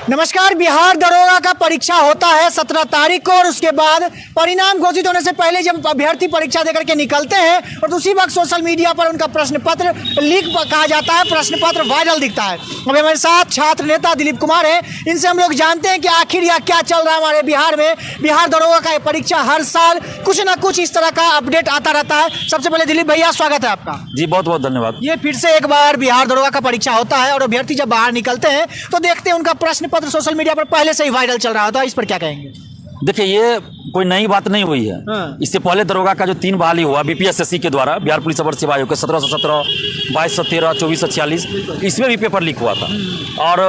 नमस्कार। बिहार दरोगा का परीक्षा होता है 17 तारीख को और उसके बाद परिणाम घोषित होने से पहले जब अभ्यर्थी परीक्षा देकर के निकलते हैं और उसी वक्त सोशल मीडिया पर उनका प्रश्न पत्र लीक कहा जाता है, प्रश्न पत्र वायरल दिखता है। अब हमारे साथ छात्र नेता दिलीप कुमार है, इनसे हम लोग जानते हैं कि आखिर यह क्या चल रहा है हमारे बिहार में। बिहार दरोगा का परीक्षा हर साल कुछ ना कुछ इस तरह का अपडेट आता रहता है। सबसे पहले दिलीप भैया स्वागत है आपका। जी बहुत बहुत धन्यवाद। ये फिर से एक बार बिहार दरोगा का परीक्षा होता है और अभ्यर्थी जब बाहर निकलते हैं तो देखते हैं उनका प्रश्न पत्र सोशल मीडिया पर पहले से ही वायरल चल रहा होता है। इस पर क्या कहेंगे? देखिए, ये कोई नई बात नहीं हुई है। इससे पहले दरोगा का जो 3 बहाली हुआ बीपीएसएससी के द्वारा, बिहार पुलिस अवर सेवा आयोग के 1717, 2213, 2446, इसमें भी पेपर लीक हुआ था। और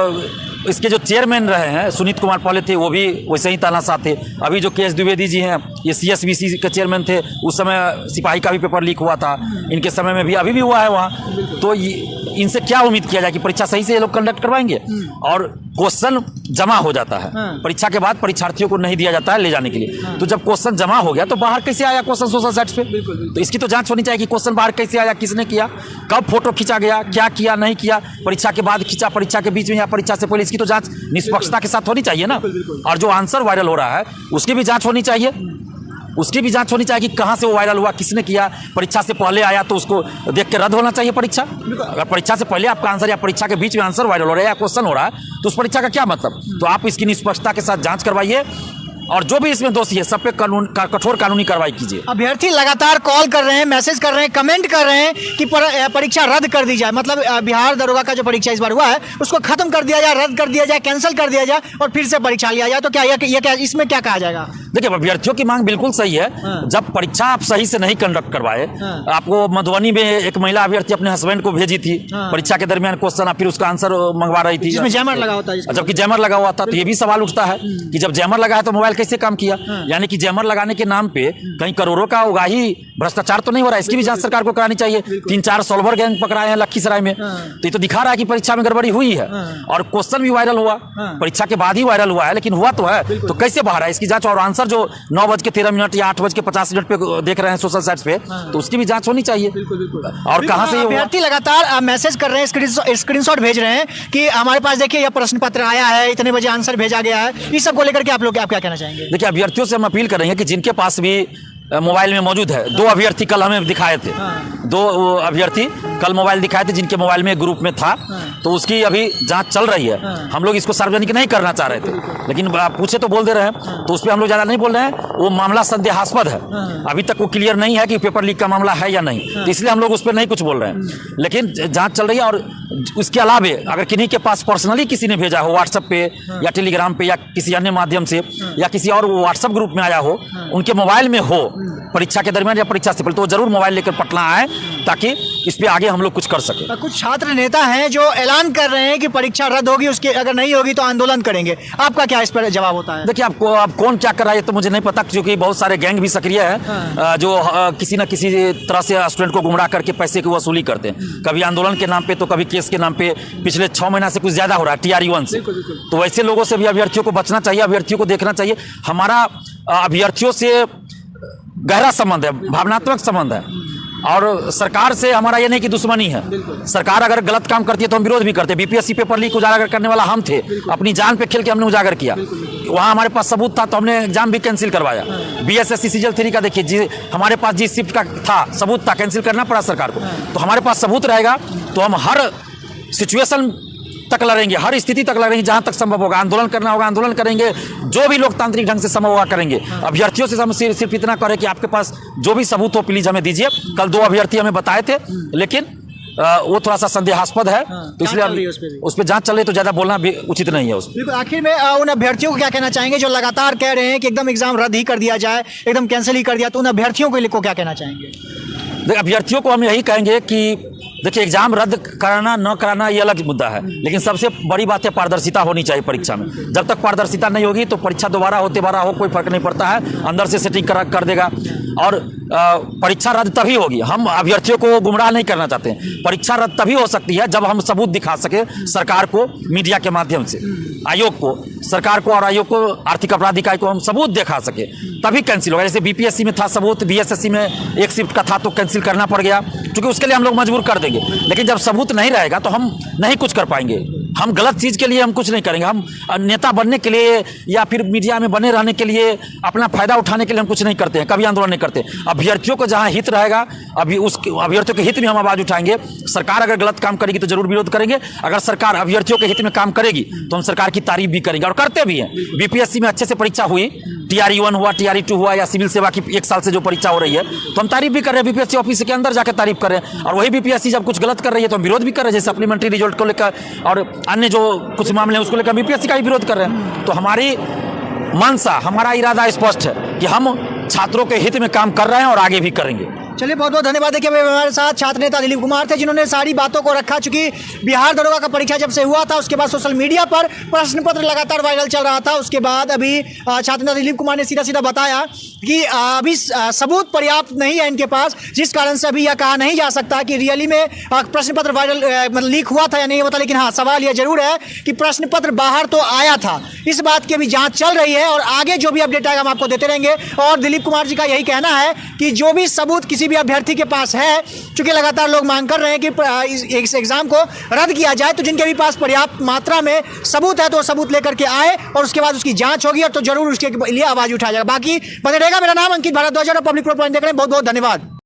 इसके जो चेयरमैन रहे हैं सुनीत कुमार पहले थे, वो भी वैसे ही तानाशाह थे। अभी जो केएस द्विवेदी जी हैं, ये सीएसबीसी के चेयरमैन थे, उस समय सिपाही का भी पेपर लीक हुआ था। इनके समय में भी अभी भी हुआ है वहाँ। तो इनसे क्या उम्मीद किया जाए कि परीक्षा सही से ये लोग कंडक्ट करवाएंगे? और क्वेश्चन जमा हो जाता है परीक्षा के बाद, परीक्षार्थियों को नहीं दिया जाता है ले जाने के लिए। तो जब क्वेश्चन जमा हो गया तो बाहर कैसे आया क्वेश्चन सोशल साइट्स पे? तो इसकी तो जांच होनी चाहिए कि क्वेश्चन बाहर कैसे आया, किसने किया, कब फोटो खींचा गया, क्या किया नहीं किया, परीक्षा के बाद खींचा, परीक्षा के बीच में या परीक्षा से पहले, इसकी तो जांच निष्पक्षता के साथ होनी चाहिए ना। और जो आंसर वायरल हो रहा है उसकी भी जांच होनी चाहिए। उसकी भी जांच होनी चाहिए कि कहाँ से वो वायरल हुआ, किसने किया। परीक्षा से पहले आया तो उसको देख के रद्द होना चाहिए परीक्षा। अगर परीक्षा से पहले आपका आंसर या परीक्षा के बीच में आंसर वायरल हो रहा है या क्वेश्चन हो रहा है तो उस परीक्षा का क्या मतलब? तो आप इसकी निष्पक्षता के साथ जांच करवाइए और जो भी इसमें दोषी है सब पे कठोर कानूनी कार्रवाई कीजिए। अभ्यर्थी लगातार कॉल कर रहे हैं, मैसेज कर रहे हैं, कमेंट कर रहे हैं कि परीक्षा रद्द कर दी जाए। मतलब बिहार दरोगा का जो परीक्षा इस बार हुआ है उसको खत्म कर दिया जाए, रद्द कर दिया जाए, कैंसिल कर दिया जाए और फिर से परीक्षा लिया जाए। तो क्या ये क्या इसमें क्या कहा जाएगा? देखिए, अभ्यर्थियों की मांग बिल्कुल सही है। जब परीक्षा आप सही से नहीं कंडक्ट करवाए, आपको मधुबनी में एक महिला अभ्यर्थी अपने हस्बैंड को भेजी थी परीक्षा के दरमियान क्वेश्चन, फिर उसका आंसर मंगवा रही थी जिसमें जैमर लगा होता है। जबकि जैमर लगा हुआ था। तो ये भी सवाल उठता है कि जब जैमर लगा है तो मोबाइल कैसे काम किया? यानी कि जैमर लगाने के नाम पे कहीं करोड़ों का उगाही भ्रष्टाचार तो नहीं हो रहा है? इसकी भी जांच सरकार को करानी चाहिए। 3-4 सॉल्वर गैंग पकड़ाए हैं लखीसराय में, तो ये तो दिखा रहा है कि परीक्षा में गड़बड़ी हुई है। और क्वेश्चन भी वायरल हुआ, परीक्षा के बाद ही वायरल हुआ है, लेकिन हुआ तो है। तो कैसे बाहर है इसकी जांच? और आंसर जो 9:13 या 8:50 पे देख रहे हैं सोशल साइट्स पे, तो उसकी भी जांच होनी चाहिए। और कहां से अभ्यर्थी लगातार मैसेज कर रहे हैं, स्क्रीनशॉट भेज रहे हैं कि हमारे पास देखिए यह प्रश्न पत्र आया है, इतने बजे आंसर भेजा गया है। इस सब को लेकर के आप क्या कहना चाहेंगे? देखिए, अभ्यर्थियों से हम अपील कर रहे हैं कि जिनके पास भी मोबाइल में मौजूद है, 2 अभ्यर्थी कल हमें दिखाए थे। 2 अभ्यर्थी कल मोबाइल दिखाए थे जिनके मोबाइल में ग्रुप में था। तो उसकी अभी जांच चल रही है। हम लोग इसको सार्वजनिक नहीं करना चाह रहे थे, लेकिन पूछे तो बोल दे रहे हैं, तो उस पर हम लोग ज़्यादा नहीं बोल रहे हैं। वो मामला संदेहास्पद है, अभी तक वो क्लियर नहीं है कि पेपर लीक का मामला है या नहीं, तो इसलिए हम लोग उस पर नहीं कुछ बोल रहे हैं। लेकिन जाँच चल रही है। और उसके अलावे अगर किन्हीं के पास पर्सनली किसी ने भेजा हो व्हाट्सएप पे या टेलीग्राम पे या किसी अन्य माध्यम से या किसी और व्हाट्सएप ग्रुप में आया हो, उनके मोबाइल में हो परीक्षा के दरमियान या परीक्षा से पहले, तो जरूर मोबाइल लेकर पटना आए ताकि इस पे आगे हम लोग कुछ कर सके। कुछ छात्र नेता हैं जो ऐलान कर रहे हैं कि परीक्षा रद्द होगी, उसके अगर नहीं होगी तो आंदोलन करेंगे। आपका क्या इस पर जवाब होता है? देखिए, आपको अब कौन क्या कर रहा है तो मुझे नहीं पता, क्योंकि बहुत सारे गैंग भी सक्रिय है जो किसी न किसी तरह से स्टूडेंट को गुमराह करके पैसे की वसूली करते हैं। कभी आंदोलन के नाम पे तो कभी केस के नाम पे। पिछले 6 महीना से कुछ ज्यादा हो रहा है TRE-1 से। तो वैसे लोगों से भी अभ्यर्थियों को बचना चाहिए, अभ्यर्थियों को देखना चाहिए। हमारा अभ्यर्थियों से गहरा संबंध है, भावनात्मक संबंध है। और सरकार से हमारा ये नहीं कि दुश्मनी है। सरकार अगर गलत काम करती है तो हम विरोध भी करते हैं। बीपीएससी पेपर लीक उजागर करने वाला हम थे, अपनी जान पे खेल के हमने उजागर किया। वहाँ हमारे पास सबूत था तो हमने एग्जाम भी कैंसिल करवाया। BSSC सीजल 3 का देखिए, हमारे पास जिस शिफ्ट का था सबूत था, कैंसिल करना पड़ा सरकार को। तो हमारे पास सबूत रहेगा तो हम हर सिचुएशन तक लड़ेंगे, हर स्थिति तक लड़ेंगे, जहां तक संभव होगा। आंदोलन करना होगा आंदोलन करेंगे, जो भी लोकतांत्रिक ढंग से संभव होगा करेंगे। अभ्यर्थियों से हम सिर्फ इतना करें कि आपके पास जो भी सबूत हो प्लीज हमें दीजिए। कल 2 अभ्यर्थी हमें बताए थे, लेकिन वो थोड़ा सा संदेहास्पद है, तो इसलिए उस पर जांच चल रही है, तो ज्यादा बोलना भी उचित नहीं है उस पर। आखिर में उन अभ्यर्थियों को क्या कहना चाहेंगे जो लगातार कह रहे हैं कि एकदम एग्जाम रद्द ही कर दिया जाए, एकदम कैंसिल ही कर दिया, तो उन अभ्यर्थियों को क्या कहना चाहेंगे? देखिए, अभ्यर्थियों को हम यही कहेंगे कि देखिए, एग्जाम रद्द कराना न कराना ये अलग मुद्दा है, लेकिन सबसे बड़ी बात है पारदर्शिता होनी चाहिए परीक्षा में। जब तक पारदर्शिता नहीं होगी तो परीक्षा दोबारा हो तिबारा हो कोई फर्क नहीं पड़ता है, अंदर से सेटिंग कर देगा। और परीक्षा रद्द तभी होगी, हम अभ्यर्थियों को गुमराह नहीं करना चाहते हैं। परीक्षा रद्द तभी हो सकती है जब हम सबूत दिखा सके सरकार को, मीडिया के माध्यम से, आयोग को, सरकार को और आयोग को, आर्थिक अपराध इकाई को हम सबूत दिखा सके, तभी कैंसिल होगा। जैसे बीपीएससी में था सबूत, बीएसएससी में एक शिफ्ट का था तो कैंसिल करना पड़ गया, क्योंकि उसके लिए हम लोग मजबूर कर देंगे। लेकिन जब सबूत नहीं रहेगा तो हम नहीं कुछ कर पाएंगे। हम गलत चीज़ के लिए हम कुछ नहीं करेंगे। हम नेता बनने के लिए या फिर मीडिया में बने रहने के लिए, अपना फायदा उठाने के लिए हम कुछ नहीं करते हैं, कभी आंदोलन नहीं करते। अभ्यर्थियों को जहाँ हित रहेगा, अभी उस अभ्यर्थियों के हित में हम आवाज़ उठाएंगे। सरकार अगर गलत काम करेगी तो जरूर विरोध करेंगे, अगर सरकार अभ्यर्थियों के हित में काम करेगी तो हम सरकार की तारीफ भी करेंगे और करते भी हैं। बीपीएससी में अच्छे से परीक्षा हुई, TRE 1 हुआ, TRE 2 हुआ, या सिविल सेवा की 1 साल से जो परीक्षा हो रही है, तो हम तारीफ भी कर रहे हैं। बीपीएससी ऑफिस के अंदर जाकर तारीफ कर रहे हैं। और वही बीपीएससी जब कुछ गलत कर रही है तो हम विरोध भी कर रहे हैं, जैसे सप्लीमेंट्री रिजल्ट को लेकर और अन्य जो कुछ मामले हैं उसको लेकर बीपीएससी का भी विरोध कर रहे हैं। तो हमारी मंशा, हमारा इरादा स्पष्ट है कि हम छात्रों के हित में काम कर रहे हैं और आगे भी करेंगे। चलिए, बहुत बहुत धन्यवाद। देखिए, हमारे साथ छात्र नेता दिलीप कुमार थे, जिन्होंने सारी बातों को रखा। चूंकि बिहार दरोगा का परीक्षा जब से हुआ था, उसके बाद सोशल मीडिया पर प्रश्न पत्र लगातार वायरल चल रहा था। उसके बाद अभी छात्र नेता दिलीप कुमार ने सीधा सीधा बताया कि अभी सबूत पर्याप्त नहीं है इनके पास, जिस कारण से अभी यह कहा नहीं जा सकता कि रियली में प्रश्न पत्र वायरल मतलब लीक हुआ था या नहीं होता। लेकिन हाँ, सवाल यह जरूर है कि प्रश्न पत्र बाहर तो आया था। इस बात की अभी जाँच चल रही है और आगे जो भी अपडेट आएगा हम आपको देते रहेंगे। और दिलीप कुमार जी का यही कहना है कि जो भी सबूत किसी भी अभ्यर्थी के पास है, चूंकि लगातार लोग मांग कर रहे हैं कि इस एग्जाम को रद्द किया जाए, तो जिनके भी पास पर्याप्त मात्रा में सबूत है तो सबूत लेकर के आए और उसके बाद उसकी जांच होगी और तो जरूर उसके लिए आवाज उठाया जाएगा। बाकी बने रहेगा। मेरा नाम अंकित भारद्वाज और पब्लिक प्रोग्राम देख रहे हैं। बहुत बहुत धन्यवाद।